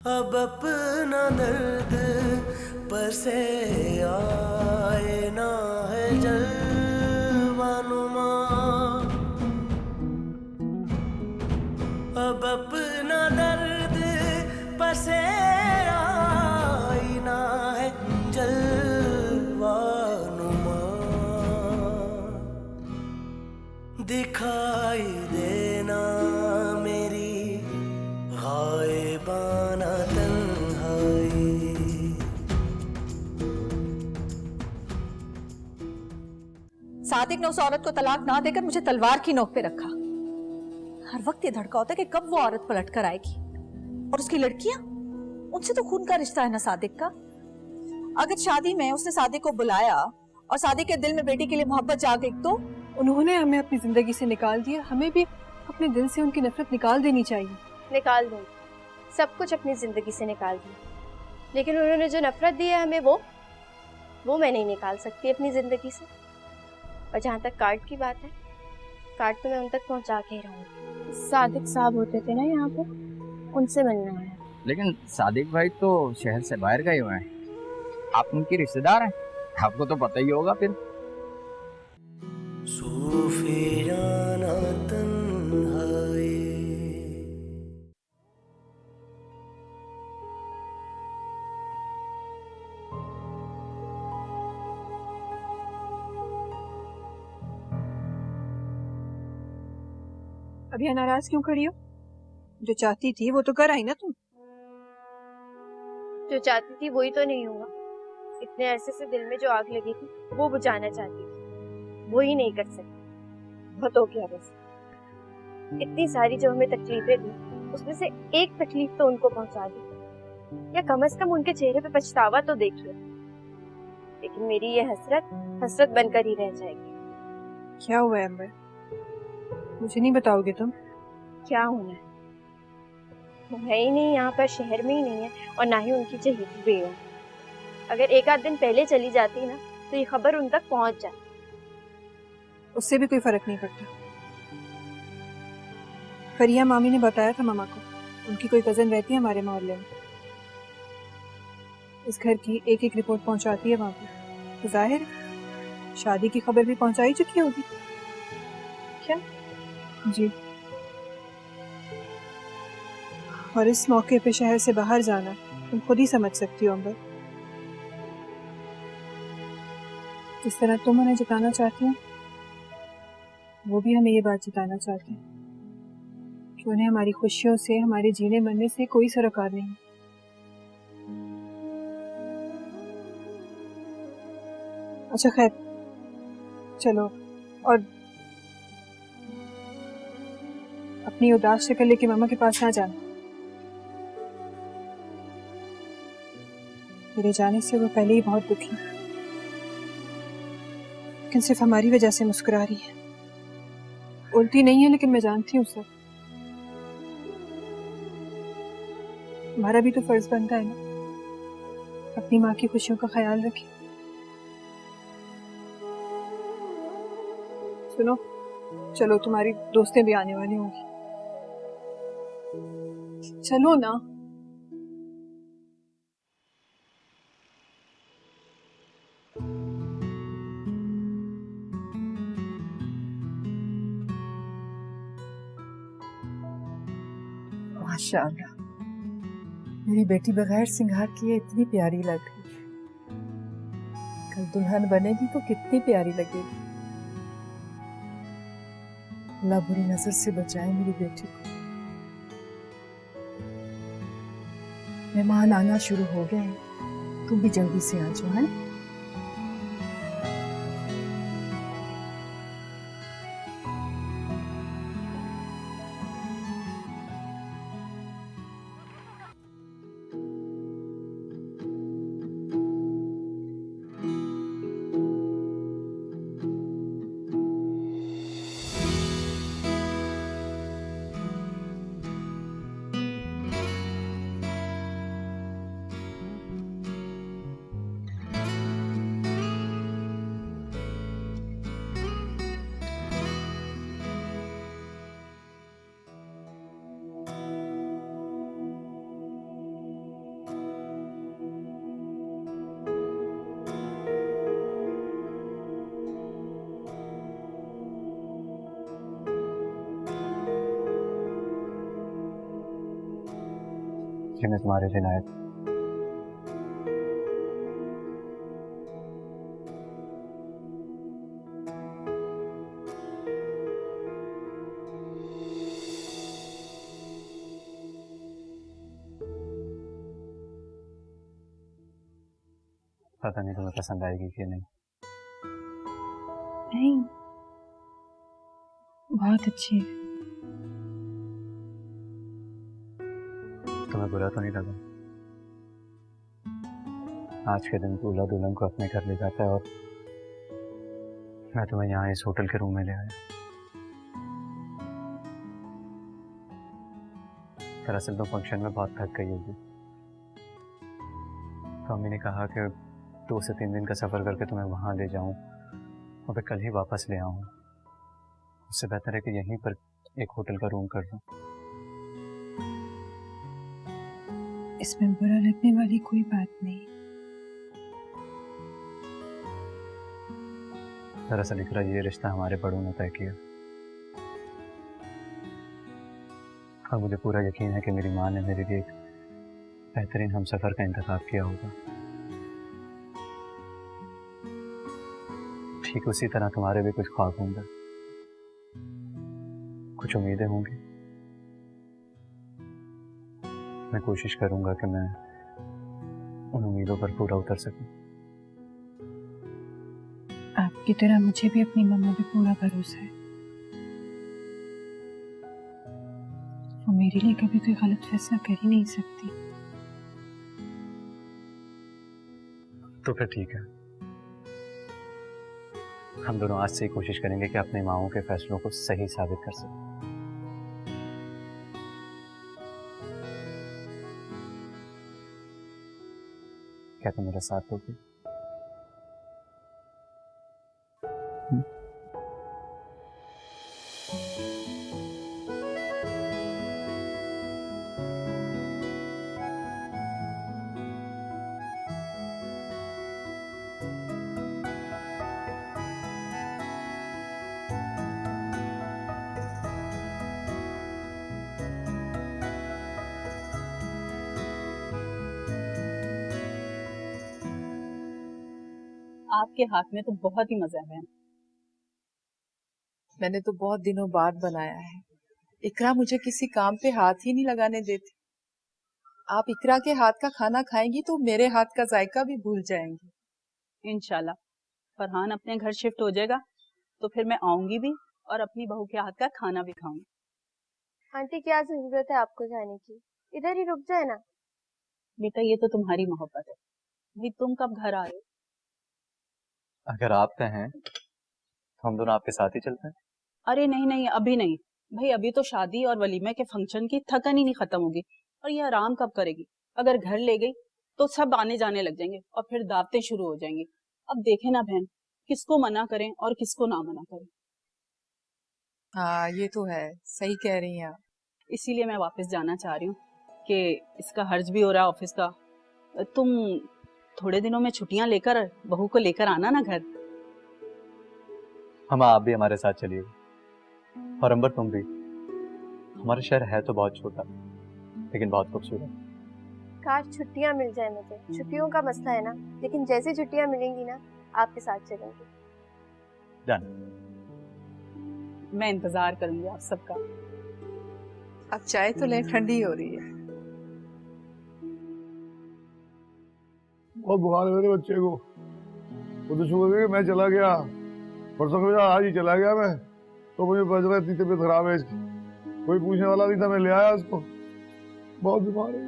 अब अपना दर्द पर से आए ना है जलवानुमा। अब अपना दर्द पर से आए ना है जलवानुमा। दिखाई देना मेरी गायबाना तन्हाई। सादिक ने उस औरत को तलाक ना देकर मुझे तलवार की नोक पे रखा। हर वक्त ये धड़का होता है कि कब वो औरत पलट कर आएगी। और उसकी लड़कियां, उनसे तो खून का रिश्ता है ना सादिक का। अगर शादी में उसने सादिक को बुलाया और सादिक के दिल में बेटी के लिए मोहब्बत जाग गई तो उन्होंने हमें अपनी जिंदगी से निकाल दिया, हमें भी अपने दिल से उनकी नफरत निकाल देनी चाहिए। निकाल दूंगी, सब कुछ अपनी जिंदगी से निकाल दूंगी, लेकिन उन्होंने जो नफरत दी है हमें वो मैं नहीं निकाल सकती अपनी जिंदगी से। और जहाँ तक कार्ड की बात है, कार्ड तो मैं उन तक पहुँचा के ही रहूंगी। सादिक साहब होते थे ना यहाँ पे, उनसे मिलना है। लेकिन सादिक भाई तो शहर से बाहर गए हुए हैं, आप उनके रिश्तेदार हैं, आपको तो पता ही होगा। फिर सूफियाना तन्हाई। अभी नाराज क्यों खड़ी हो? जो चाहती थी वो तो कर आई ना तुम। जो चाहती थी वही तो नहीं हुआ। इतने अरसे से दिल में जो आग लगी थी वो बुझाना चाहती थी, वो ही नहीं कर सकती। बहुत हो गया बस। इतनी सारी जो हमें तकलीफें दी, उसमें से एक तकलीफ तो उनको पहुंचा दी, या कम से कम उनके चेहरे पे पछतावा तो देखिए। लेकिन मेरी ये हसरत बनकर ही रह जाएगी। क्या हुआ है अंबर? मुझे नहीं बताओगे तुम? क्या होना है? वो है ही नहीं यहाँ पर, शहर में ही नहीं है, और ना ही उनकी चहेती भी है। अगर एक आध दिन पहले चली जाती ना तो ये खबर उन तक पहुंच जाती। उससे भी कोई फर्क नहीं पड़ता। फरिया मामी ने बताया था मामा को, उनकी कोई कजन रहती है हमारे मोहल्ले में। इस घर की एक एक रिपोर्ट पहुंचाती है वहां पर, तो जाहिर शादी की खबर भी पहुंचाई चुकी होगी। क्या? जी। और इस मौके पे शहर से बाहर जाना तुम खुद ही समझ सकती हो अंबर। जिस तरह तुम उन्हें जताना चाहती हो, वो भी हमें ये बात जताना चाहते हैं कि उन्हें हमारी खुशियों से, हमारे जीने मरने से कोई सरोकार नहीं। अच्छा खैर, चलो और अपनी उदास शक्ल लेके मामा के पास ना जाना। मेरे जाने से वो पहले ही बहुत दुखी, लेकिन सिर्फ हमारी वजह से मुस्कुरा रही है। उल्टी नहीं है, लेकिन मैं जानती हूँ सब। हमारा भी तो फर्ज बनता है ना, अपनी माँ की खुशियों का ख्याल रखें। सुनो, चलो तुम्हारी दोस्तें भी आने वाली होंगी, चलो ना। माशाअल्लाह, मेरी बेटी बगैर सिंगार किए इतनी प्यारी लग रही है। कल दुल्हन बनेगी तो कितनी प्यारी लगेगी। अल्लाह बुरी नजर से बचाए मेरी बेटी को। मेहमान आना शुरू हो गए हैं, तुम भी जल्दी से आ जाओ, है ना? कि मैं तुम्हारे लिए लाया था। पता नहीं तुम्हें पसंद आएगी कि नहीं। नहीं, बहुत अच्छी है। तुम्हें बुरा तो नहीं लगा? आज के दिन दूल्हा दुल्हन को अपने घर ले जाता है और मैं तुम्हें यहाँ इस होटल के रूम में ले आया। दरअसल तुम फंक्शन में बहुत थक गई होगी, तो मम्मी ने कहा कि 2 से 3 दिन का सफ़र करके तुम्हें वहाँ ले जाऊँ और फिर कल ही वापस ले आऊँ। उससे बेहतर है कि यहीं पर एक होटल का रूम कर लूँ। इसमें बुरा लगने वाली कोई बात नहीं। दरअसल इकरा, ये रिश्ता हमारे बड़ों ने तय किया और मुझे पूरा यकीन है कि मेरी माँ ने मेरे लिए एक बेहतरीन हमसफर का इंतखाब किया होगा। ठीक उसी तरह तुम्हारे भी कुछ ख्वाब होंगे, कुछ उम्मीदें होंगी। मैं कोशिश करूंगा कि मैं उन उम्मीदों पर पूरा उतर सकूं। आपकी तरह मुझे भी अपनी मम्मा पे पूरा भरोसा है। वो मेरे लिए कभी कोई गलत फैसला कर ही नहीं सकती। तो फिर ठीक है, हम दोनों आज से ही कोशिश करेंगे कि अपनी माँओं के फैसलों को सही साबित कर सकें। क्या तुम मेरा साथ दोगे? आपके हाथ में तो बहुत ही मजा है। मैंने तो बहुत दिनों बाद बनाया है। इकरा मुझे किसी काम पे हाथ ही नहीं लगाने देती। आप इकरा के हाथ का खाना खाएंगी तो मेरे हाथ का जायका भी भूल जाएंगी। इंशाल्लाह फरहान अपने घर शिफ्ट हो जाएगा तो फिर मैं आऊंगी भी और अपनी बहू के हाथ का खाना भी खाऊंगी। आंटी क्या जरूरत है आपको जाने की, इधर ही रुक जाए ना। बेटा ये तो तुम्हारी मोहब्बत है, भाई तुम कब घर आ रहे हो? अगर आप कहें तो हम दोनों आपके साथ ही चलते हैं। अरे नहीं नहीं अभी नहीं भाई, अभी तो शादी और वलीमे के फंक्शन की थकन ही नहीं खत्म होगी और ये आराम कब करेगी। अगर घर ले गई तो सब आने जाने लग जाएंगे और फिर दावतें शुरू हो जाएंगी। अब देखे ना बहन, किसको मना करें और किसको ना मना करें। हाँ ये तो है, सही कह रही हैं आप। इसीलिए मैं वापस जाना चाह रही हूँ कि इसका हर्ज भी हो रहा है ऑफिस का। तुम थोड़े दिनों में छुट्टियां लेकर बहू को लेकर आना ना घर। हम आप भी हमारे साथ चलिए और अंबर तुम भी। हमारा शहर है तो बहुत छोटा लेकिन बहुत खूबसूरत। काश छुट्टियां मिल जाए मुझे, छुट्टियों का मसला है ना, लेकिन जैसी छुट्टियां मिलेंगी ना आपके साथ चलेंगे। डन। मैं इंतजार करूंगी आप सबका। अब चाय तो ले, ठंडी हो रही है। बहुत बुखार है मेरे बच्चे को। वो तो शुक्र है कि मैं चला गया, परसों के आज ही चला गया मैं, तो मुझे पता चला इतनी तबीयत खराब है इसकी। कोई पूछने वाला नहीं था, मैं ले आया उसको। बहुत बीमार है।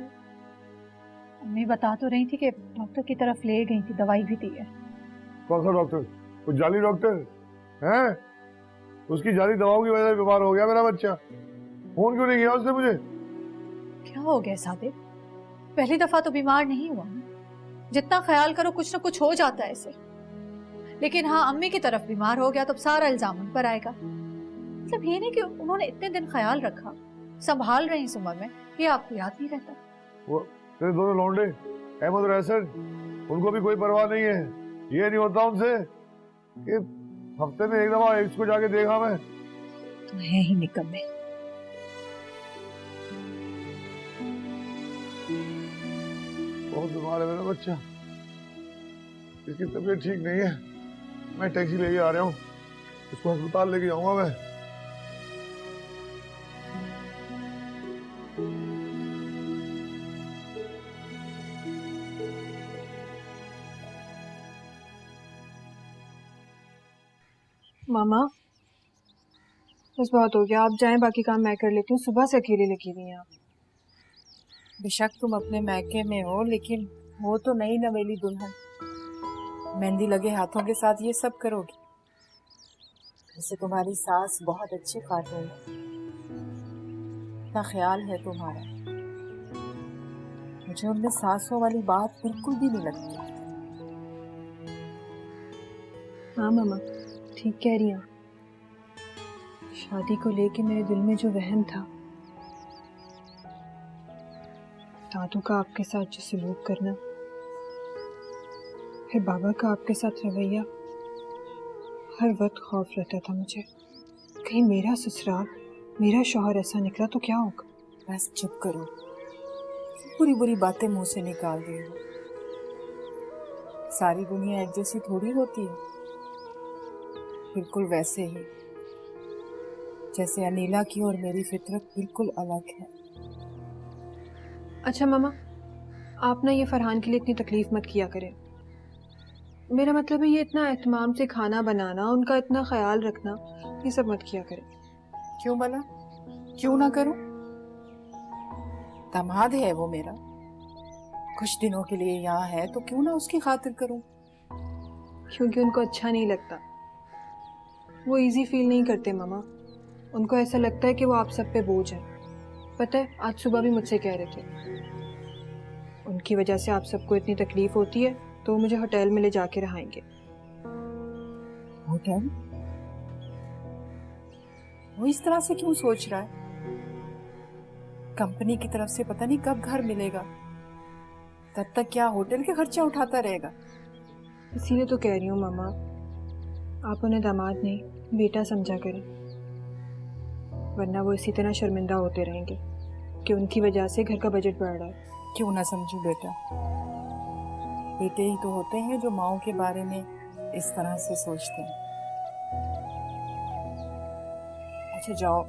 मम्मी बता तो रही थी कि डॉक्टर की तरफ ले गई थी, दवाई भी दी है। कौन सा डॉक्टर? वो जाली डॉक्टर है? उसकी जाली दवाओं की वजह से बीमार हो गया मेरा बच्चा। फोन क्यों नहीं किया उसने मुझे? क्या हो गया सादिक? पहली दफा तो बीमार नहीं हुआ ना। जितना ख्याल करो कुछ ना कुछ हो जाता है इसे। लेकिन हाँ, अम्मी की तरफ बीमार हो गया तो सारा इल्जाम उन पर आएगा। मतलब ये नहीं कि उन्होंने इतने दिन ख्याल रखा, संभाल रहे इस उम्र में, ये आपको याद नहीं रहता? वो तेरे दोनों लौंडे अहमद और एहसन, उनको भी कोई परवाह नहीं है। ये नहीं होता उनसे कि हफ्ते में एक दफा इसको जाके देखा मैं। तो है ही निकम्मे। बहुत बीमार है मेरा बच्चा, इसकी तबीयत ठीक नहीं है। मैं टैक्सी लेके आ रहा हूँ, उसको अस्पताल लेके जाऊंगा मैं। मामा बस बहुत हो गया, आप जाएं, बाकी काम मैं कर लेती हूँ। सुबह से अकेले लगी हुई हैं आप। बेशक तुम अपने मैके में हो, लेकिन वो तो नई नवेली दुल्हन, मेहंदी लगे हाथों के साथ ये सब करोगी। वैसे तुम्हारी सास बहुत अच्छी खातून है, इतना ख्याल है तुम्हारा। मुझे उनमें सासों वाली बात बिल्कुल भी नहीं लगती। हाँ मामा ठीक कह रही हैं। शादी को लेके मेरे दिल में जो वहम था, दादू का आपके साथ जो सलूक करना, फिर बाबा का आपके साथ रवैया, हर वक्त खौफ रहता था मुझे, कहीं मेरा ससुराल, मेरा शौहर ऐसा निकला तो क्या होगा। बस चुप करो, बुरी बुरी बातें मुंह से निकाल रही हो। सारी दुनिया एक जैसी थोड़ी होती है। बिल्कुल वैसे ही जैसे अनीला की और मेरी फितरत बिल्कुल अलग है। अच्छा मामा, आप ना ये फरहान के लिए इतनी तकलीफ मत किया करें। मेरा मतलब है ये इतना एहतमाम से खाना बनाना, उनका इतना ख्याल रखना, ये सब मत किया करें। क्यों भला, क्यों ना करूं? दामाद है वो मेरा, कुछ दिनों के लिए यहाँ है तो क्यों ना उसकी खातिर करूं। क्योंकि उनको अच्छा नहीं लगता, वो इजी फील नहीं करते मामा। उनको ऐसा लगता है कि वो आप सब पे बोझ है। पता है आज सुबह भी मुझसे कह रहे थे, उनकी वजह से आप सबको इतनी तकलीफ होती है तो वो मुझे होटल में ले जाके रहाएंगे। होटल? वो इस तरह से क्यों सोच रहा है? कंपनी की तरफ से पता नहीं कब घर मिलेगा, तब तक क्या होटल के खर्चा उठाता रहेगा। इसीलिए तो कह रही हूँ मामा, आप उन्हें दामाद नहीं बेटा समझा करें, वरना वो इसी तरह शर्मिंदा होते रहेंगे कि उनकी वजह से घर का बजट बढ़ रहा है। क्यों ना समझू बेटा, बेटे ही तो होते हैं जो माओ के बारे में इस तरह से सोचते हैं। अच्छा जाओ,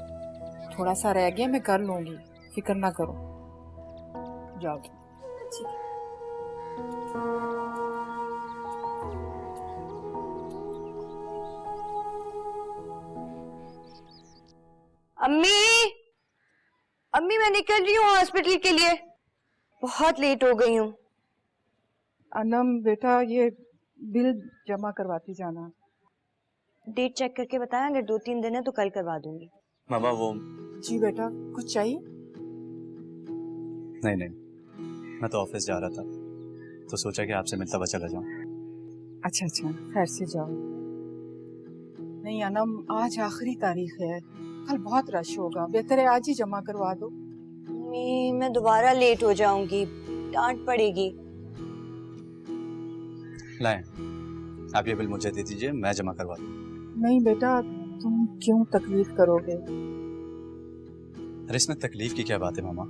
थोड़ा सा रह गया, मैं कर लूंगी, फिक्र ना करो, जाओ। ठीक है। अम्मी, अम्मी मैं निकल रही हूँ हॉस्पिटल के लिए, बहुत लेट हो गई हूँ। अनम बेटा, ये बिल जमा करवाती जाना। डेट चेक करके बताया, अगर 2-3 दिन है तो कल करवा दूंगी। मामा वो जी बेटा, कुछ चाहिए? नहीं नहीं, मैं तो ऑफिस जा रहा था तो सोचा कि आपसे मिलता हुआ चला जाऊं। अच्छा अच्छा, खैर से जाओ। नहीं अनम, आज आखिरी तारीख है, कल बहुत रश होगा, बेहतर है आज ही जमा करवा दो। अम्मी मैं दोबारा लेट हो जाऊंगी, डांट पड़ेगी। लाएं, आप ये बिल मुझे दे दीजिए, मैं जमा करवा दूं। नहीं बेटा, तुम क्यों तकलीफ करोगे? अरे इसमें तकलीफ की क्या बात है मामा,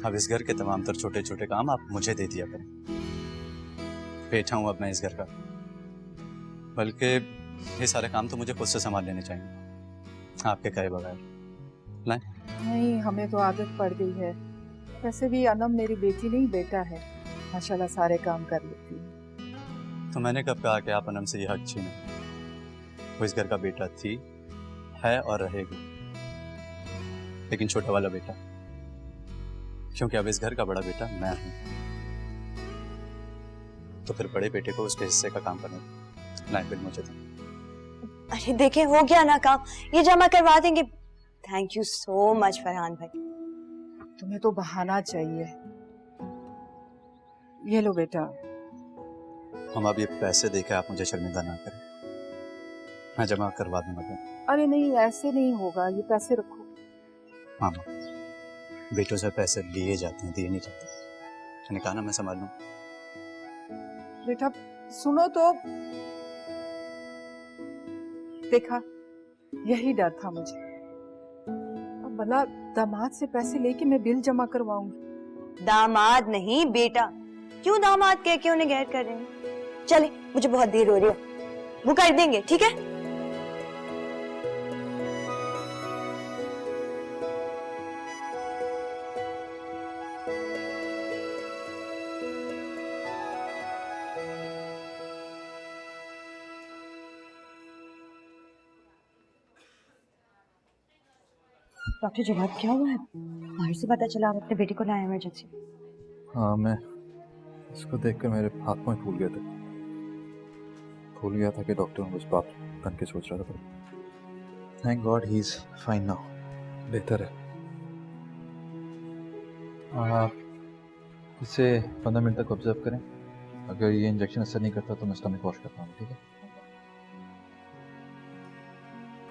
अब इस घर के तमाम तर छोटे छोटे काम आप मुझे दे दिया करें। बैठा हूँ अब मैं इस घर का, बल्कि ये सारे काम तो मुझे खुद से संभाल लेने चाहिए आपके कहे बगैर। लाएं। नहीं, हमें तो आदत पड़ गई है। वैसे भी अनम मेरी बेटी नहीं बेटा है, माशाल्लाह सारे काम कर लेती है। तो मैंने कब कहा कि आप अनम से ये हक छीने? वो इस घर का बेटा थी, है और रहेगी, लेकिन छोटा वाला बेटा, क्योंकि अब इस घर का बड़ा बेटा मैं हूं, तो फिर बड़े बेटे को उसके हिस्से का काम करना। लाइन बिल मुझे दो। अरे देखें हो गया ना काम, ये जमा करवा देंगे। Thank you so much Farhan भाई। तुम्हें तो बहाना चाहिए। ये लो बेटा। हम अब ये पैसे देके आप मुझे शर्मिंदा ना करें, मैं जमा करवा दूंगा। अरे नहीं, ऐसे नहीं होगा, ये पैसे रखो। मामा, बेटों से पैसे लिए जाते हैं, दिए नहीं जाते। मैंने कहा ना मैं संभाल लूं। बेटा सुनो तो, देखा यही डर था मुझे। अब भला दामाद से पैसे लेके मैं बिल जमा करवाऊंगी, दामाद नहीं बेटा। क्यों दामाद कह के उन्हें गैर कर रहे हैं? चले, मुझे बहुत देर हो रही है, वो कर देंगे, ठीक है? डॉक्टर जवाब क्या हुआ है? बाहर से पता चला आप अपने बेटे को लाए इमरजेंसी। हाँ, मैं इसको देखकर मेरे हाथ में फूल गए थे। भूल गया था कि डॉक्टर उस बात बन के सोच रहा था। Thank God he is fine now, बेहतर है। आप इसे 15 मिनट तक ऑब्जर्व करें। अगर ये इंजेक्शन असर नहीं करता तो मैं स्टमक वॉश करता हूँ, ठीक है?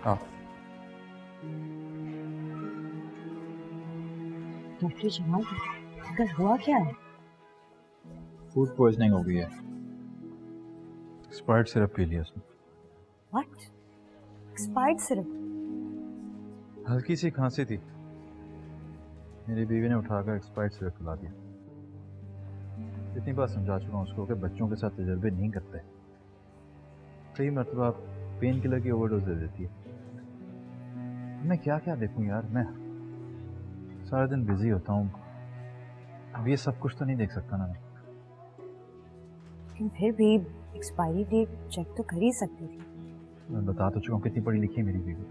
हाँ। डॉक्टर जमाल, अगर हुआ क्या है? फूड पॉइजनिंग हो गई है। एक्सपायर्ड सिरप पी लिया उसने। व्हाट? Expired syrup? हल्की सी खांसी थी, मेरी बीवी ने उठाकर एक्सपायर्ड सिरप पिला दिया। इतनी बार समझा चुका हूँ उसको कि बच्चों के साथ तजर्बे नहीं करते। कई मरतबा पेन किलर की ओवरडोज दे देती है। मैं क्या क्या देखूँ यार, मैं सारा दिन बिजी होता हूँ। अब ये सब कुछ तो नहीं देख सकता ना मैं। लेकिन फिर भी एक्सपायरी डेट चेक तो कर ही सकती थी। मैं बता तो चुका हूँ कितनी पढ़ी लिखी है मेरी बीवी।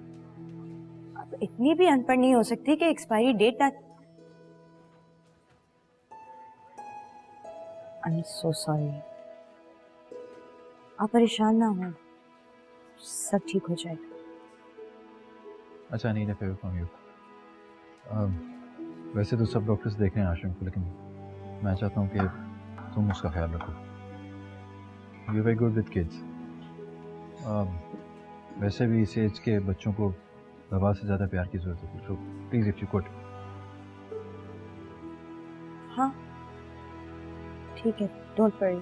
अब इतनी भी अनपढ़ नहीं हो सकती कि एक्सपायरी डेट ना। I am so sorry. आप परेशान ना हो, सब ठीक हो जाएगा। अच्छा, need a favour from you. वैसे तो सब डॉक्टर्स देख रहे हैं आश्रम को, लेकिन मैं चाहता हूँ कि तुम उसका ख्याल रखो। You very good with kids. वैसे भी इस एज के बच्चों को दवा से ज़्यादा प्यार की ज़रूरत होती है, तो प्लीज़ इफ यू कुड। हाँ ठीक है, डोंट वरी,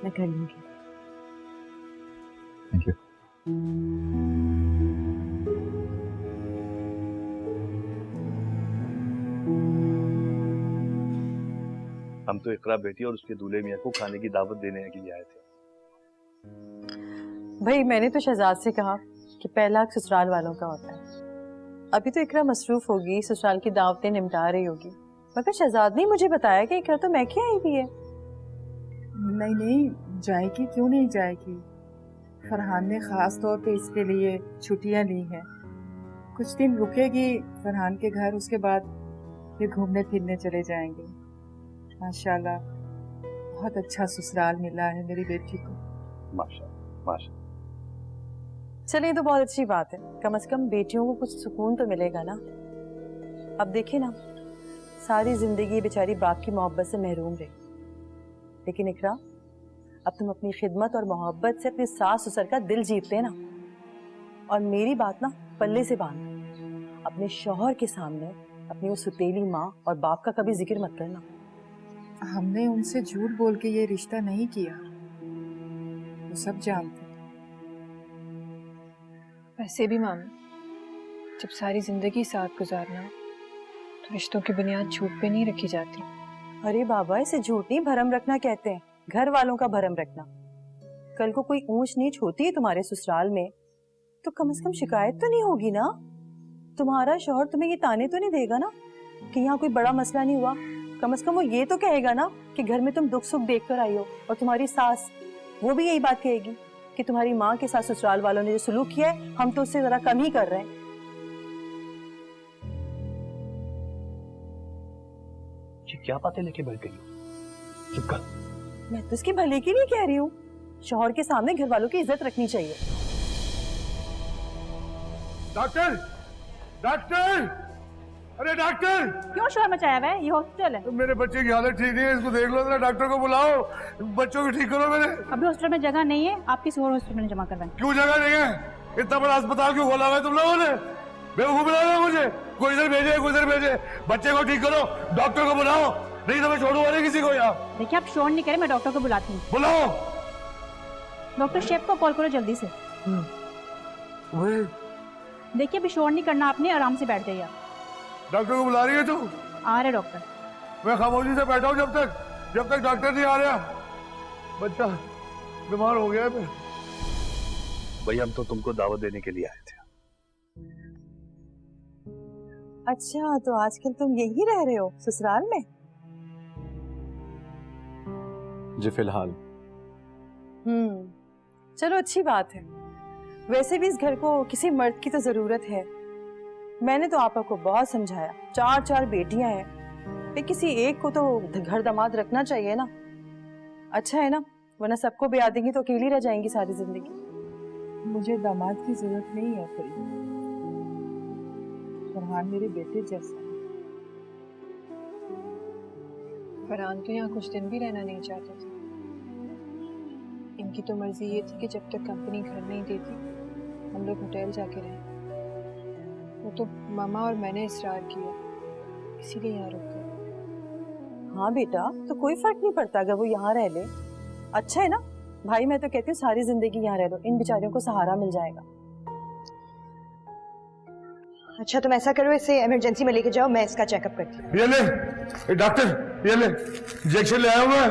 मैं कर लूँगी। Thank you. हम तो इकरा बेटी और उसके दूल्हे मियाँ को खाने की दावत देने के लिए आए थे। भाई मैंने तो शहजाद से कहा कि पहला हक ससुराल वालों का होता है। अभी तो इकरा मसरूफ होगी, ससुराल की दावतें निपटा रही होगी, मगर शहजाद ने मुझे बताया कि इकरा तो मैके आई हुई है। नहीं नहीं, जाएगी क्यों नहीं जाएगी। फरहान ने खास तौर पे इसके लिए छुट्टियां ली हैं। कुछ दिन रुकेगी फरहान के घर, उसके बाद फिर घूमने फिरने चले जाएंगे। माशाल्लाह बहुत अच्छा ससुराल मिला है मेरी बेटी को। माशाल्लाह माशाल्लाह। चलिए तो बहुत अच्छी बात है, कम से कम बेटियों को कुछ सुकून तो मिलेगा ना। अब देखिए ना, सारी जिंदगी बेचारी बाप की मोहब्बत से महरूम रही, लेकिन इकरा अब तुम अपनी खिदमत और मोहब्बत से अपने सास ससुर का दिल जीत लेना। और मेरी बात ना पल्ले से बांध, अपने शौहर के सामने अपनी वो सुतेली माँ और बाप का कभी जिक्र मत करना। हमने उनसे झूठ बोल के ये रिश्ता नहीं किया, वो सब जानते हैं। वैसे भी मामी, जब सारी जिंदगी साथ गुजारना तो रिश्तों की बुनियाद झूठ पे नहीं रखी जाती। अरे बाबा, इसे झूठ नहीं भरम रखना कहते हैं, घर वालों का भरम रखना। कल को कोई ऊंच नीच होती है तुम्हारे ससुराल में तो कम से कम शिकायत तो नहीं होगी ना। तुम्हारा शौहर तुम्हें ये ताने तो नहीं देगा ना कि यहाँ कोई बड़ा मसला नहीं हुआ। कम से कम वो ये तो कहेगा ना कि घर में तुम दुख सुख देख कर आई हो। और तुम्हारी सास, वो भी यही बात कहेगी कि तुम्हारी माँ के साथ ससुराल वालों ने जो सलूक किया है हम तो उससे जरा कम ही कर रहे हैं। ये क्या बातें लेके बैठ गई हो? चुप कर। मैं तो इसके भले की नहीं कह रही हूँ, शौहर के सामने घर वालों की इज्जत रखनी चाहिए। डॉक्टर, डॉक्टर, अरे डॉक्टर! क्यों शोर मचाया हुआ है? ये हॉस्पिटल है। तो मेरे बच्चे की हालत ठीक नहीं है, इसको देख लो जरा, डॉक्टर को बुलाओ, बच्चों को ठीक करो मेरे। अभी हॉस्पिटल में जगह नहीं है, आप किसी और हॉस्पिटल में जमा करवाएं। क्यों जगह नहीं है? इतना बड़ा अस्पताल क्यों खोला हुआ है तुम लोगों ने? बेवकूफ बना रहे हो मुझे। कोई इधर भेजे, कोई इधर भेजे, बच्चे को ठीक करो, डॉक्टर को बुलाओ, नहीं तो मैं छोड़ूंगा नहीं किसी को यहाँ। देखिए आप शोर नहीं करें, मैं डॉक्टर को बुलाती हूँ। बुलाओ। डॉक्टर शेफ को कॉल करो जल्दी से। देखिए अभी शोर नहीं करना आपने, आराम से बैठ जाइए आप। डॉक्टर को बुला रही है तू? आ रहे डॉक्टर। मैं खामोशी से बैठा हूँ जब तक डॉक्टर नहीं आ रहा। बच्चा बीमार हो गया है। भाई हम तो तुमको दावत देने के लिए आए थे। अच्छा, तो आजकल तुम यही रह रहे हो ससुराल में? जी फिलहाल। चलो अच्छी बात है। वैसे भी इस घर को किसी मर्द की तो जरूरत है। मैंने तो आपा को बहुत समझाया, 4 बेटियां हैं, फिर किसी एक को तो घर दामाद रखना चाहिए ना। अच्छा है ना, वरना सबको ब्याह देंगी तो अकेली रह जाएंगी सारी जिंदगी। मुझे दामाद की जरूरत नहीं है फरीदा। फरहान मेरे बेटे जैसा है। फरहान तो यहाँ कुछ दिन भी रहना नहीं चाहते थे। इनकी तो मर्जी ये थी कि जब तक कंपनी घर नहीं देती हम लोग होटल जाके रहें। वो तो मामा और मैंने इसरार किया, इसीलिए यहाँ रुक गए। हाँ बेटा, तो कोई फर्क नहीं पड़ता अगर वो यहाँ रह ले। अच्छा है ना भाई, मैं तो कहती हूँ सारी जिंदगी यहाँ रह लो, इन बेचारियों को सहारा मिल जाएगा। अच्छा तुम ऐसा करो, इसे इमरजेंसी में लेके जाओ, मैं इसका चेकअप करती हूँ। ये ले डॉक्टर, ये ले इंजेक्शन ले आया हूँ मैं,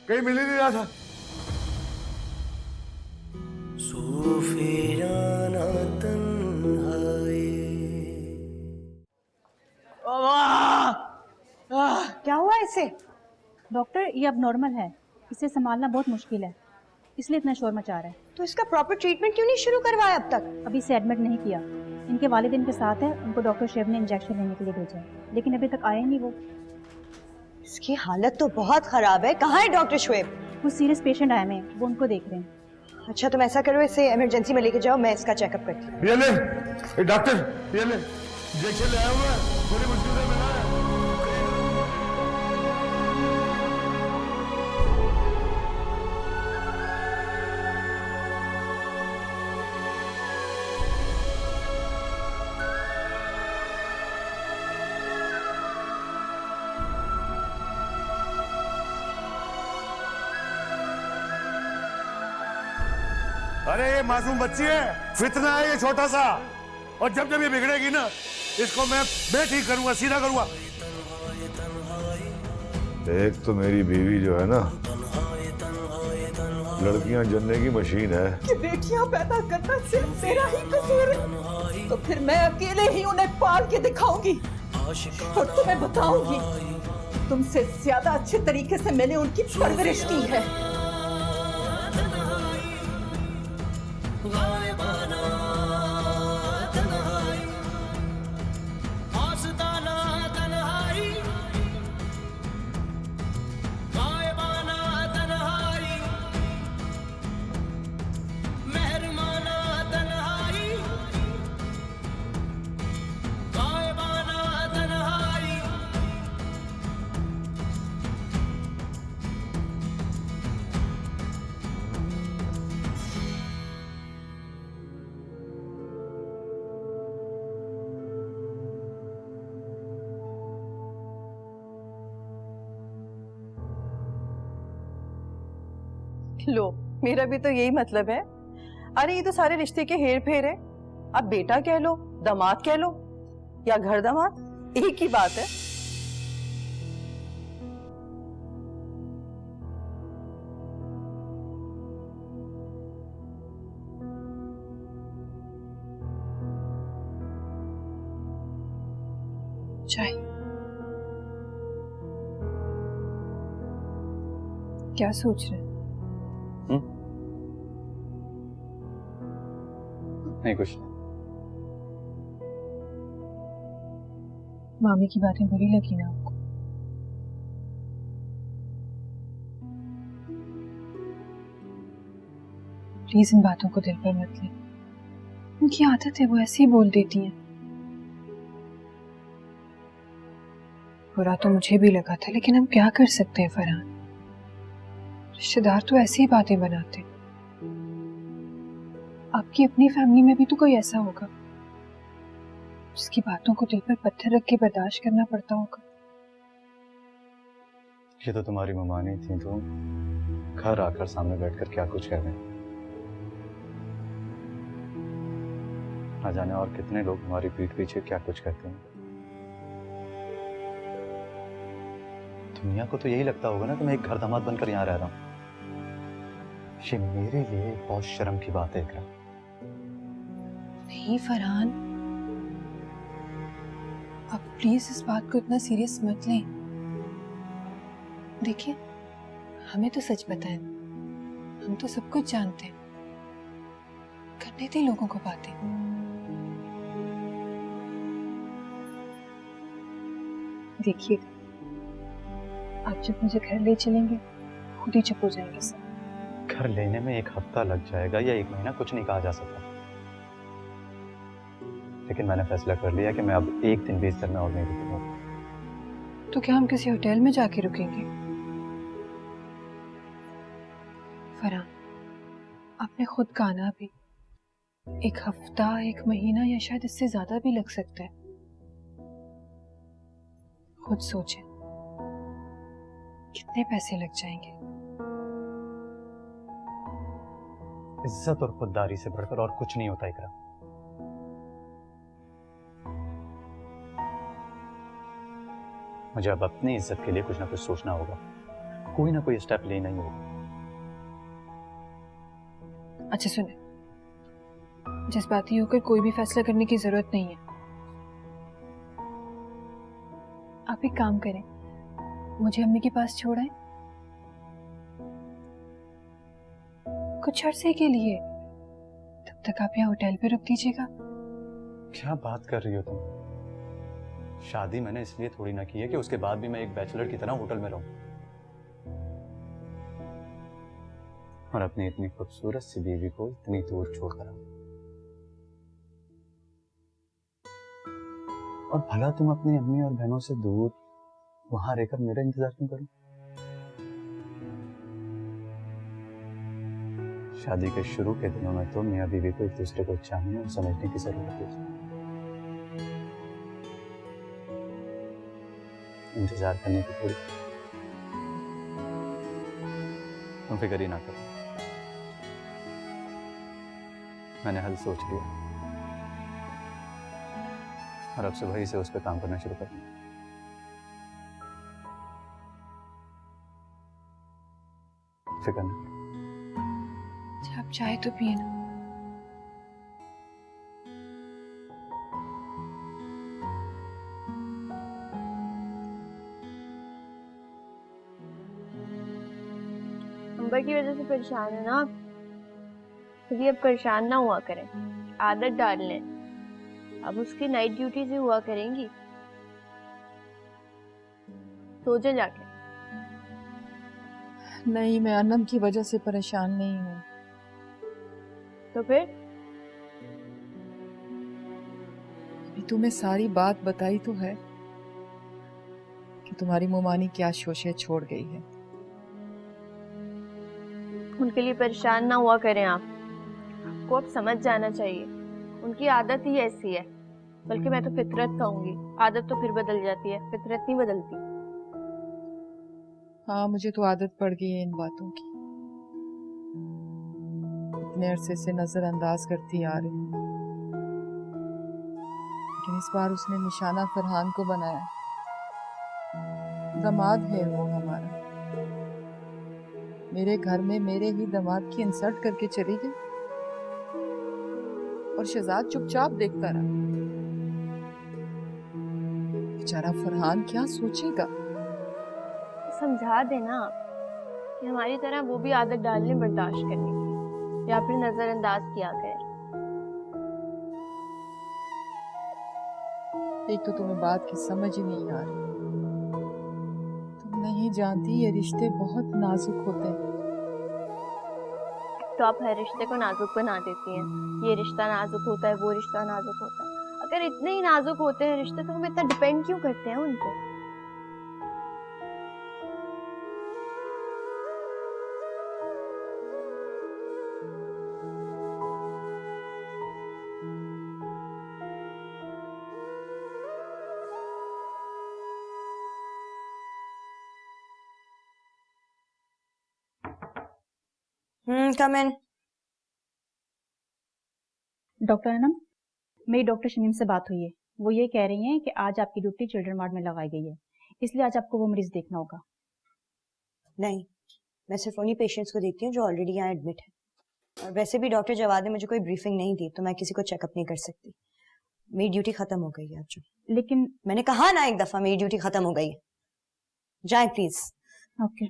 कहीं मिल ही नहीं रहा था। सूफियाना तन्हाई। क्या हुआ इसे? डॉक्टर ये अब नॉर्मल है, इसे संभालना बहुत मुश्किल है, इसलिए इतना शोर मचा रहा है। तो इसका प्रॉपर ट्रीटमेंट क्यों नहीं शुरू करवाया अब तक? अभी इसे एडमिट नहीं किया, इनके वालिदैन के साथ है, उनको डॉक्टर शेब ने इंजेक्शन लेने के लिए भेजा है, लेकिन अभी तक आए नहीं वो। इसकी हालत तो बहुत खराब है। कहाँ है डॉक्टर शुएब? कुछ सीरियस पेशेंट आए हैं, वो उनको देख रहे हैं। अच्छा तुम ऐसा करो, इसे इमरजेंसी में लेके जाओ, मैं इसका चेकअप करती हूँ। ये ले डॉक्टर, ये ले इंजेक्शन ले आया हूँ मैं, थोड़ी मुश्किल से मिला है। अरे ये मासूम बच्ची है, फितना है ये छोटा सा, और जब जब ये बिगड़ेगी ना इसको मैं ठीक करूंगा, सीधा करूंगा। एक तो मेरी बीवी जो है ना लड़कियां जनने की मशीन है। कि बेटियां पैदा करना सिर्फ मेरा ही कसूर है, तो फिर मैं अकेले ही उन्हें पाल के दिखाऊंगी और तुम्हें बताऊंगी तुमसे ज्यादा अच्छे तरीके से मैंने उनकी परवरिश की है। लो, मेरा भी तो यही मतलब है। अरे ये तो सारे रिश्ते के हेर फेर है। अब बेटा कह लो, दामाद कह लो या घर दामाद, एक ही बात है। चाय क्या सोच रहे हैं? नहीं कुछ। मामी की बातें बुरी लगी ना आपको? प्लीज इन बातों को दिल पर मत ले, उनकी आदत है, वो ऐसे ही बोल देती हैं। बुरा तो मुझे भी लगा था, लेकिन हम क्या कर सकते हैं फरहान, रिश्तेदार तो ऐसी ही बातें बनाते हैं। आपकी अपनी फैमिली में भी तो कोई ऐसा होगा जिसकी बातों को दिल पर पत्थर रख के बर्दाश्त करना पड़ता होगा। ये तो तुम्हारी ममानी थी, तो घर आकर सामने बैठकर क्या कुछ कह रहे हैं। ना जाने और कितने लोग हमारी पीठ पीछे क्या कुछ कहते हैं। दुनिया को तो यही लगता होगा ना कि मैं एक घर दामाद बनकर यहाँ रह रहा हूँ। ये मेरे लिए बहुत शर्म की बात है इकरा। नहीं फरहान, आप प्लीज इस बात को इतना सीरियस मत लें। देखिए, हमें तो सच पता है, हम तो सब कुछ जानते हैं। करने दे लोगों को बातें। देखिए, आप जब मुझे घर ले चलेंगे खुद ही चुप हो जाएंगे सब। घर लेने में 1 हफ्ता लग जाएगा या 1 महीना, कुछ नहीं कहा जा सकता। लेकिन मैंने फैसला कर लिया कि मैं अब 1 दिन भी इस घर में और नहीं रुकूंगा। तो क्या हम किसी होटल में जाके रुकेंगे? फरहान, आपने खुद कहा ना अभी, 1 हफ्ता, 1 महीना या शायद इससे ज्यादा भी लग सकता है। खुद सोचें कितने पैसे लग जाएंगे। इज्जत और खुददारी से बढ़कर और कुछ नहीं होता इकरा। मुझे अब अपनी इज्जत के लिए कुछ ना कुछ सोचना होगा, कोई ना कोई स्टेप लेना ही होगा। अच्छा सुने, जज्बाती होकर कोई भी फैसला करने की जरूरत नहीं है। आप एक काम करें, मुझे अम्मी के पास छोड़ें कुछ अरसे के लिए, तब तक आप यहाँ होटल पे रुक दीजिएगा। क्या बात कर रही हो तुम? शादी मैंने इसलिए थोड़ी ना की है कि उसके बाद भी मैं एक बैचलर की तरह होटल में रहूं और अपनी इतनी खूबसूरत सी बीवी को इतनी दूर छोड़कर आऊं। और भला तुम अपनी अम्मी और बहनों से दूर वहां रहकर मेरा इंतजार क्यों करो? शादी के शुरू के दिनों में तो मियां बीवी को एक दूसरे को जानने और समझने की जरूरत है। इंतजार करने की थोड़ी। तुम फिक्र ही ना करो, मैंने हल सोच लिया और अब सुबह ही से उस पर काम करना शुरू कर दिया। फिक्र ना करो। आप चाय तो पिए ना। अंबर की वजह से परेशान है ना आप, कभी अब परेशान ना हुआ करें, आदत डाल लें। अब उसकी नाइट ड्यूटी से हुआ करेंगी, सो जा जाके। नहीं, मैं अनम की वजह से परेशान नहीं हूँ। तो फिर तुम्हें सारी बात बताई तो है कि तुम्हारी मोमानी क्या शोशे छोड़ गई है। उनके लिए परेशान ना हुआ करें आप, आपको अब समझ जाना चाहिए, उनकी आदत ही ऐसी है। बल्कि मैं तो फितरत कहूंगी, आदत तो फिर बदल जाती है, फितरत नहीं बदलती। हाँ, मुझे तो आदत पड़ गई है इन बातों की। इतने अरसे से नजरअंदाज करती आ रही, लेकिन इस बार उसने निशाना फरहान को बनाया। दामाद है वो हमारा, मेरे घर में मेरे ही दामाद की इंसल्ट करके चली गई और शहजाद चुपचाप देखता रहा। बेचारा फरहान क्या सोचेगा? समझा देना कि हमारी तरह वो भी आदत डाल लें बर्दाश्त करने की, या फिर नजरअंदाज किया गया। एक तो तुम्हें बात की समझ ही नहीं आ रही। तुम नहीं जानती ये रिश्ते बहुत नाजुक होते हैं। तो आप हर रिश्ते को नाजुक बना देती हैं, ये रिश्ता नाजुक होता है, वो रिश्ता नाजुक होता है। अगर इतने ही नाजुक होते हैं रिश्ते तो हम इतना डिपेंड क्यों करते हैं उन पे? कम इन। डॉक्टर अनम, मेरी डॉक्टर शमीम से बात हुई है। वो ये कह रही हैं कि आज आपकी ड्यूटी चिल्ड्रन वार्ड में लगाई गई है, इसलिए आज आपको वो मरीज देखना होगा। नहीं, मैं सिर्फ उन्हीं पेशेंट्स को देखती हूँ जो ऑलरेडी यहाँ एडमिट है। और वैसे भी डॉक्टर जवाद ने मुझे कोई ब्रीफिंग नहीं दी, तो मैं किसी को चेकअप नहीं कर सकती। मेरी ड्यूटी खत्म हो गई है आज। लेकिन मैंने कहा ना एक दफा, मेरी ड्यूटी खत्म हो गई है। जाए प्लीज। ओके।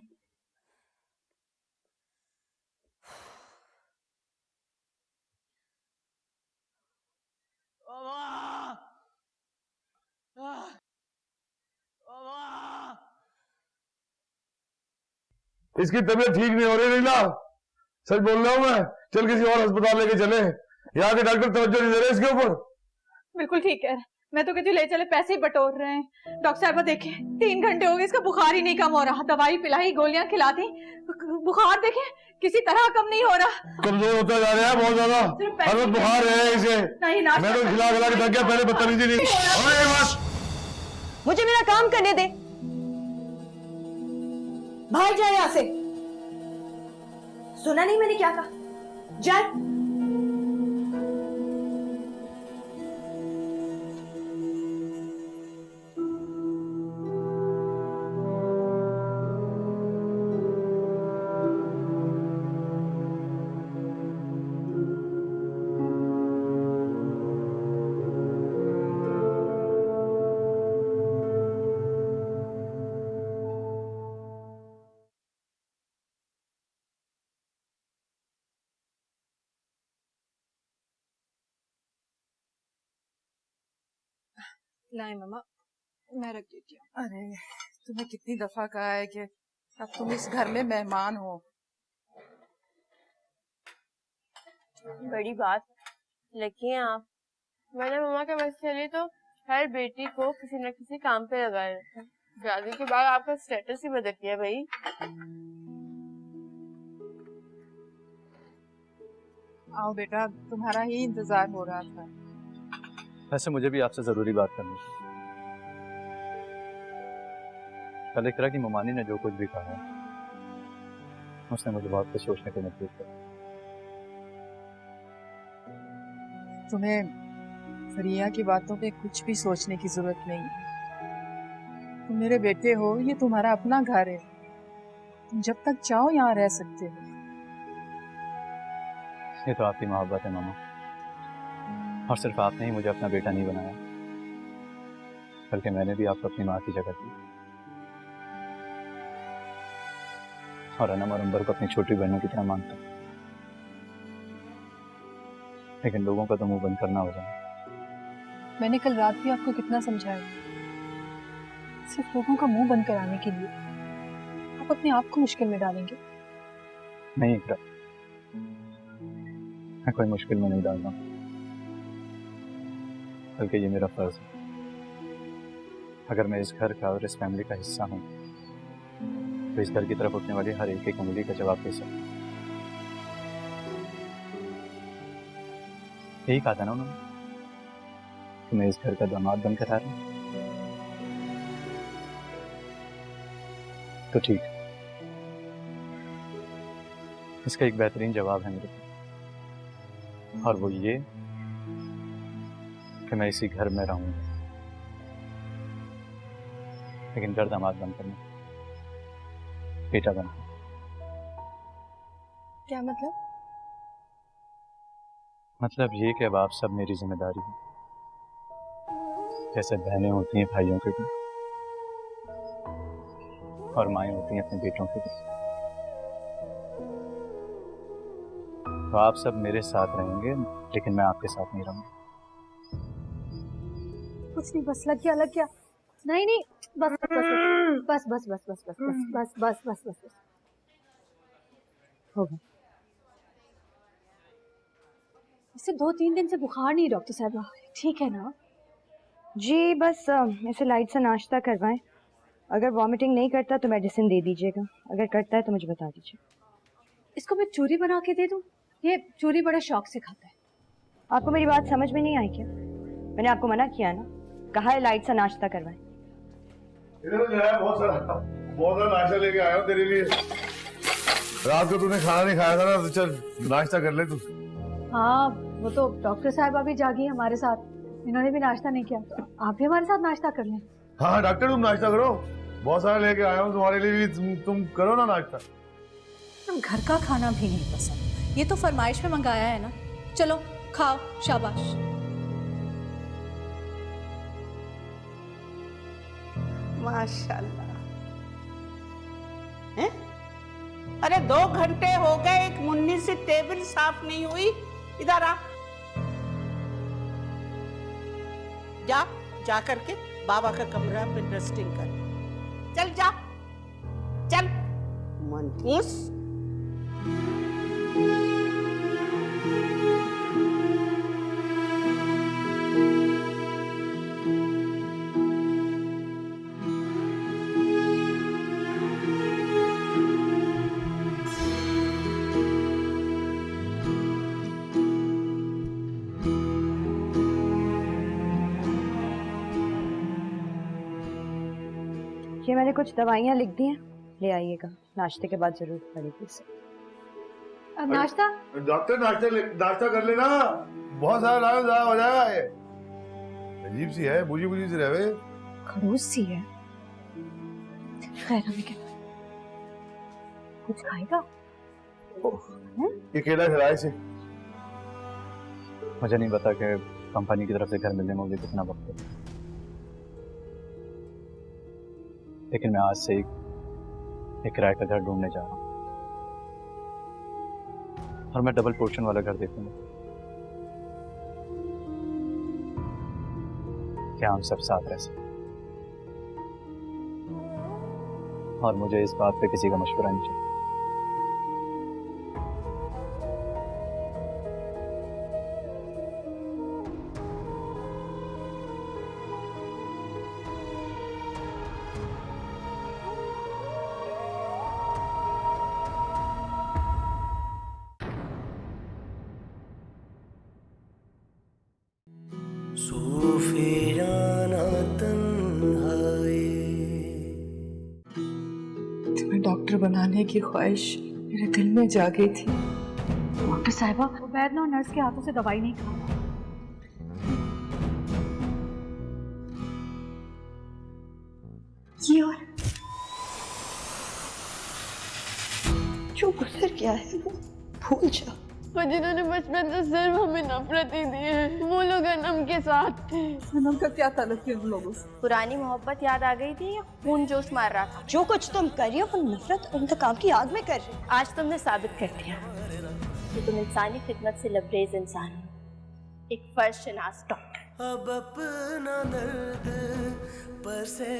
इसकी तबीयत ठीक नहीं हो रही नीला, सच बोल रहा हूँ मैं। चल किसी और अस्पताल लेके चले, यहाँ के डॉक्टर तवज्जो नहीं दे रहे इसके ऊपर। बिल्कुल ठीक है, मैं तो कहती हूँ ले चले, पैसे ही बटोर रहे हैं। डॉक्टर साहबा देखे 3 घंटे हो गए, इसका बुखार ही नहीं कम हो रहा। दवाई पिलाई, गोलियां खिलाती, बुखार देखे किसी तरह कम नहीं हो रहा। कमजोर होता जा रहा है बहुत ज्यादा, हर वक्त बुखार है इसे। मैं तो खिला खिला के थक गया, पहले बदतमीजी नहीं। मुझे मेरा काम करने दे, बाहर जाए यहाँ से। सुना नहीं मैंने क्या कहा? जाए। लाए मम्मा, मैं रख देती हूँ। अरे तुम्हें कितनी दफा कहा है कि अब तुम इस घर में मेहमान हो। बड़ी बात लकी हैं आप। मैंने मम्मा के बच्चे लिए तो हर बेटी को किसी न किसी काम पे लगाए रखा है। शादी के बाद आपका स्टेटस ही बदल गया भाई। आओ बेटा, तुम्हारा ही इंतजार हो रहा था। वैसे मुझे भी आपसे जरूरी बात करनी। कल इकरा की ममानी ने जो कुछ भी कहा उसने मुझे बहुत कुछ सोचने को मजबूर किया। तुम्हें फरिया की बातों पे कुछ भी सोचने की जरूरत नहीं है। तुम मेरे बेटे हो, ये तुम्हारा अपना घर है। तुम जब तक चाहो यहाँ रह सकते हो। ये तो आपकी मोहब्बत है मामा, और सिर्फ आपने ही मुझे अपना बेटा नहीं बनाया, बल्कि मैंने भी आपको अपनी माँ की जगह दी। और अनम और अंबर को अपनी छोटी बहनों की तरह मानता हूँ, लेकिन लोगों का तो मुंह बंद करना हो जाए। मैंने कल रात भी आपको कितना समझाया, सिर्फ लोगों का मुंह बंद कराने के लिए आप अपने आप को मुश्किल में डालेंगे। नहीं इकरा, मैं कोई मुश्किल में नहीं डाल रहा हूँ, बल्कि ये मेरा फर्ज है। अगर मैं इस घर का और इस फैमिली का हिस्सा हूँ तो इस घर की तरफ उठने वाली हर एक उंगली का जवाब दे सकता। यही कहा था ना उन्होंने कि मैं इस घर का दामाद बनकर आ रहा हूँ, तो ठीक, इसका एक बेहतरीन जवाब है मेरे पास, और वो ये कि मैं इसी घर में रहूं, लेकिन घर दामाद बन करना, बेटा बन। क्या मतलब? मतलब ये कि अब आप सब मेरी जिम्मेदारी है, जैसे बहनें होती हैं भाइयों के लिए और माएँ होती हैं अपने बेटों के लिए। तो आप सब मेरे साथ रहेंगे, लेकिन मैं आपके साथ नहीं रहूंगा। कुछ नहीं, बस लग गया। नहीं नहीं, बस बस बस बस बस बस बस बस बस बस बस बस हो गया। इसे 2-3 दिन से बुखार नहीं डॉक्टर साहब, ठीक है ना? जी बस इसे लाइट सा नाश्ता करवाएं। अगर वॉमिटिंग नहीं करता तो मेडिसिन दे दीजिएगा, अगर करता है तो मुझे बता दीजिए। इसको मैं चूरी बना के दे दूं? ये चूरी बड़े शौक से खाता है। आपको मेरी बात समझ में नहीं आई क्या? मैंने आपको मना किया ना, कहा है लाइट सा नाश्ता करवाएं। बहुत सारा नाश्ता लेके आया हूँ तेरे लिए। रात को तूने खाना नहीं खाया था ना, तो चल नाश्ता कर ले तू। हाँ, वो तो डॉक्टर साहब अभी जागी हमारे साथ, इन्होंने भी नाश्ता नहीं किया, तो आप भी हमारे साथ नाश्ता कर लें। हाँ डॉक्टर, तुम नाश्ता करो, बहुत सारे लेके आया हूँ तुम्हारे लिए भी, तुम करो ना नाश्ता। घर का खाना भी नहीं पसंद, ये तो फरमाइश में मंगाया है ना। चलो खाओ, शाबाश। माशाल्लाह। हैं? अरे 2 घंटे हो गए, एक मुन्नी से टेबल साफ नहीं हुई। इधर आ, जा करके बाबा का कमरा में डस्टिंग कर। चल जा, चल मनहूस। ये मैंने कुछ दवाइयाँ लिख दी हैं, ले आइएगा, नाश्ते के बाद जरूरत पड़ेगी इसे। अब नाश्ता? डॉक्टर नाश्ता कर लेना, बहुत सारा लाना ज़्यादा हो जाएगा। ये अजीब सी है, बुझी बुझी सी रहे, खड़ूस सी है। खैर हमें क्या, कुछ खाएगा? ये केला खिलाए से। मुझे नहीं पता कि कंपनी की तरफ से घर मिलने में मुझे कितना वक्त है, लेकिन मैं आज से एक किराए का घर ढूंढने जा रहा हूँ और मैं डबल पोर्शन वाला घर देखूंगा। क्या हम सब साथ रह सकते, और मुझे इस बात पे किसी का मशवरा नहीं चाहिए। सूफियाना तन्हाई। तुम्हें डॉक्टर बनाने की ख्वाहिश मेरे दिल में जागी थी। डॉक्टर साहिबा, वैद्य और नर्स के हाथों से दवाई नहीं खा। ये और जो गुजर गया है वो भूल जाओ। और जिन्होंने बचपन से सिर्फ हमें नफरत ही दी है, वो लोग अनम के साथ थे। अनम का क्या ताल्लुक है उन लोगों से? पुरानी मोहब्बत याद आ गई थी या खून जोश मार रहा था? जो कुछ तुम कर रही हो वो नफरत और इंतकाम की आग में कर रही हो। आज तुमने साबित कर दिया कि तुम इंसानी खिदमत से लबरेज इंसान हो, एक फर्शनास डॉक्टर। अब अपना दर्द पर से